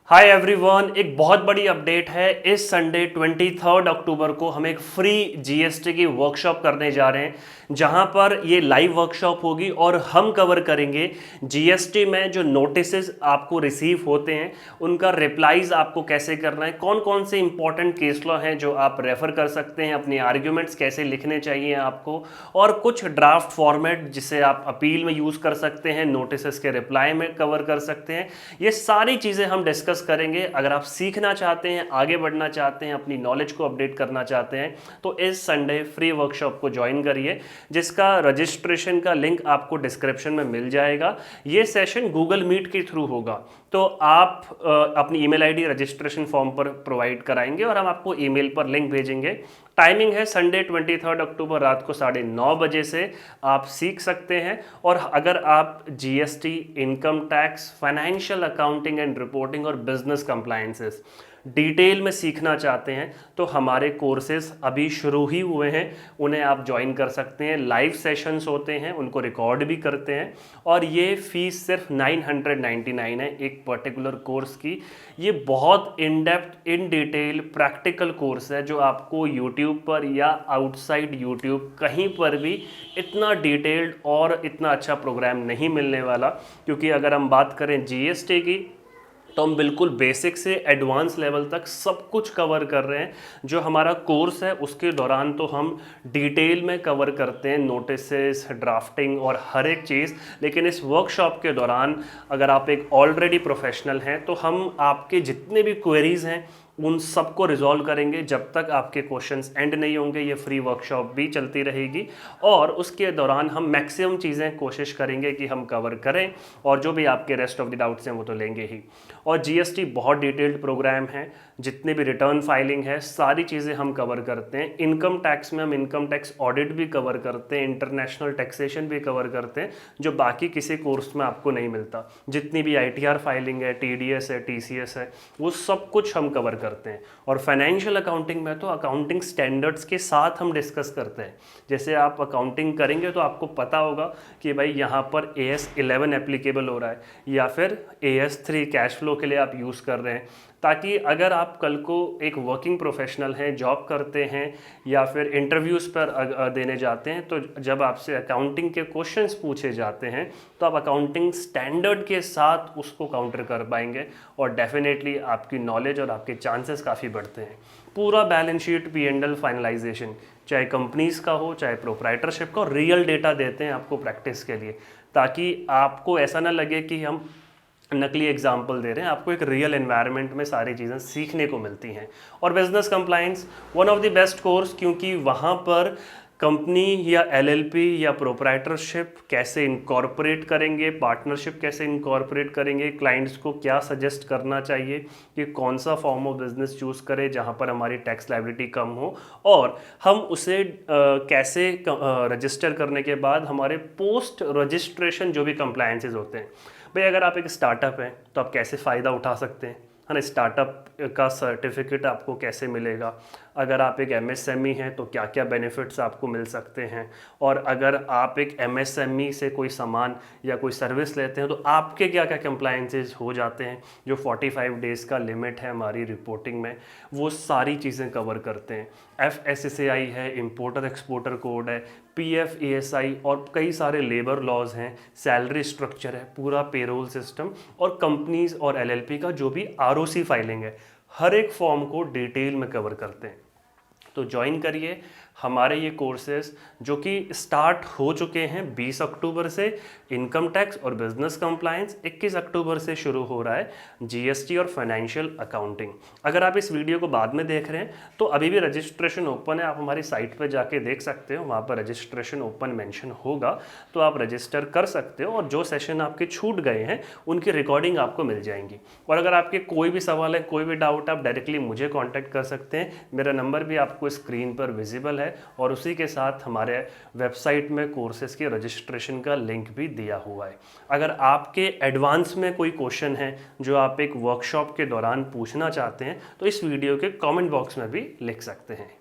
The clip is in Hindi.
हाय एवरीवन, एक बहुत बड़ी अपडेट है। इस संडे 23 अक्टूबर को हम एक फ्री जीएसटी की वर्कशॉप करने जा रहे हैं, जहां पर ये लाइव वर्कशॉप होगी और हम कवर करेंगे जीएसटी में जो नोटिसेस आपको रिसीव होते हैं उनका रिप्लाईज आपको कैसे करना है, कौन कौन से इंपॉर्टेंट केस लॉ हैं जो आप रेफर कर सकते हैं, अपने आर्ग्यूमेंट्स कैसे लिखने चाहिए आपको, और कुछ ड्राफ्ट फॉर्मेट जिसे आप अपील में यूज़ कर सकते हैं, नोटिसेस के रिप्लाई में कवर कर सकते हैं। ये सारी चीज़ें हम डिस्कस करेंगे। अगर आप सीखना चाहते हैं, आगे बढ़ना चाहते हैं, अपनी नॉलेज को अपडेट करना चाहते हैं तो इस संडे फ्री वर्कशॉप को ज्वाइन करिए, जिसका रजिस्ट्रेशन का लिंक आपको डिस्क्रिप्शन में मिल जाएगा। ये सेशन गूगल मीट के थ्रू होगा, तो आप अपनी ईमेल आईडी रजिस्ट्रेशन फॉर्म पर प्रोवाइड कराएंगे और हम आपको ईमेल पर लिंक भेजेंगे। टाइमिंग है संडे 23 अक्टूबर रात को 9:30 बजे से आप सीख सकते हैं। और अगर आप GST, income tax, financial accounting and reporting और बिजनेस कंप्लायंसेस डिटेल में सीखना चाहते हैं तो हमारे कोर्सेज अभी शुरू ही हुए हैं, उन्हें आप ज्वाइन कर सकते हैं। लाइव सेशंस होते हैं, उनको रिकॉर्ड भी करते हैं और ये फीस सिर्फ 999 है एक पर्टिकुलर कोर्स की। ये बहुत in depth, in detail practical course है जो आपको यूट्यूब पर या आउटसाइड यूट्यूब कहीं पर भी इतना डिटेल्ड और इतना अच्छा प्रोग्राम नहीं मिलने वाला। क्योंकि अगर हम बात करें जीएसटी की तो हम बिल्कुल बेसिक से एडवांस लेवल तक सब कुछ कवर कर रहे हैं। जो हमारा कोर्स है उसके दौरान तो हम डिटेल में कवर करते हैं, नोटिसेस, ड्राफ्टिंग और हर एक चीज़। लेकिन इस वर्कशॉप के दौरान अगर आप एक ऑलरेडी प्रोफेशनल हैं तो हम आपके जितने भी क्वेरीज हैं उन सबको रिजॉल्व करेंगे। जब तक आपके क्वेश्चंस एंड नहीं होंगे ये फ्री वर्कशॉप भी चलती रहेगी और उसके दौरान हम मैक्सिमम चीज़ें कोशिश करेंगे कि हम कवर करें, और जो भी आपके रेस्ट ऑफ द डाउट्स हैं वो तो लेंगे ही। और जीएसटी बहुत डिटेल्ड प्रोग्राम है, जितने भी रिटर्न फाइलिंग है सारी चीज़ें हम कवर करते हैं। इनकम टैक्स में हम इनकम टैक्स ऑडिट भी कवर करते हैं, इंटरनेशनल टैक्सेशन भी कवर करते हैं, जो बाकी किसी कोर्स में आपको नहीं मिलता। जितनी भी आईटीआर फाइलिंग है, टीडीएस है, टीसीएस है, वो सब कुछ हम कवर करते हैं। और फाइनेंशियल अकाउंटिंग में तो अकाउंटिंग स्टैंडर्ड्स के साथ हम डिस्कस करते हैं। जैसे आप अकाउंटिंग करेंगे तो आपको पता होगा कि भाई यहाँ पर AS11 एप्लीकेबल हो रहा है या फिर AS3 कैश फ्लो के लिए आप यूज़ कर रहे हैं, ताकि अगर आप कल को एक वर्किंग प्रोफेशनल हैं, जॉब करते हैं या फिर इंटरव्यूज़ पर देने जाते हैं, तो जब आपसे अकाउंटिंग के क्वेश्चंस पूछे जाते हैं तो आप अकाउंटिंग स्टैंडर्ड के साथ उसको काउंटर कर पाएंगे और डेफिनेटली आपकी नॉलेज और आपके चांसेस काफ़ी बढ़ते हैं। पूरा बैलेंस शीट, P&L फाइनलाइजेशन, चाहे कंपनीज का हो चाहे प्रोप्राइटरशिप का, रियल डेटा देते हैं आपको प्रैक्टिस के लिए, ताकि आपको ऐसा ना लगे कि हम नकली एग्जाम्पल दे रहे हैं। आपको एक रियल एनवायरनमेंट में सारी चीज़ें सीखने को मिलती हैं। और business compliance one of the best course, क्योंकि वहाँ पर कंपनी या एलएलपी या प्रोप्राइटरशिप कैसे इनकॉर्पोरेट करेंगे, पार्टनरशिप कैसे इनकॉर्पोरेट करेंगे, क्लाइंट्स को क्या सजेस्ट करना चाहिए कि कौन सा फॉर्म ऑफ बिजनेस चूज़ करें जहाँ पर हमारी टैक्स लायबिलिटी कम हो, और हम उसे कैसे रजिस्टर करने के बाद हमारे पोस्ट रजिस्ट्रेशन जो भी कंप्लायंसेस होते हैं। भाई अगर आप एक स्टार्टअप हैं तो आप कैसे फ़ायदा उठा सकते हैं, है ना। स्टार्टअप का सर्टिफिकेट आपको कैसे मिलेगा, अगर आप एक एमएसएमई हैं तो क्या क्या बेनिफिट्स आपको मिल सकते हैं, और अगर आप एक एमएसएमई से कोई सामान या कोई सर्विस लेते हैं तो आपके क्या क्या कंप्लायंसेस हो जाते हैं। जो 45 डेज़ का लिमिट है हमारी रिपोर्टिंग में, वो सारी चीज़ें कवर करते हैं। FSSAI है, इम्पोर्टर एक्सपोर्टर कोड है, PF ESI और कई सारे लेबर लॉज हैं, सैलरी स्ट्रक्चर है, पूरा पेरोल सिस्टम, और कंपनीज और LLP का जो भी ROC फाइलिंग है, हर एक फॉर्म को डिटेल में कवर करते हैं। तो ज्वाइन करिए हमारे ये कोर्सेज जो कि स्टार्ट हो चुके हैं 20 अक्टूबर से। इनकम टैक्स और बिजनेस कंप्लायंस 21 अक्टूबर से शुरू हो रहा है, जीएसटी और फाइनेंशियल अकाउंटिंग। अगर आप इस वीडियो को बाद में देख रहे हैं तो अभी भी रजिस्ट्रेशन ओपन है, आप हमारी साइट पर जाके देख सकते हो, वहाँ पर रजिस्ट्रेशन ओपन मेंशन होगा, तो आप रजिस्टर कर सकते हो और जो सेशन आपके छूट गए हैं उनकी रिकॉर्डिंग आपको मिल जाएंगी। और अगर आपके कोई भी सवाल है, कोई भी डाउट, आप डायरेक्टली मुझे कॉन्टैक्ट कर सकते हैं। मेरा नंबर भी आपको स्क्रीन पर विजिबल है और उसी के साथ हमारे वेबसाइट में कोर्सेज के रजिस्ट्रेशन का लिंक भी दिया हुआ है। अगर आपके एडवांस में कोई क्वेश्चन है जो आप एक वर्कशॉप के दौरान पूछना चाहते हैं तो इस वीडियो के कमेंट बॉक्स में भी लिख सकते हैं।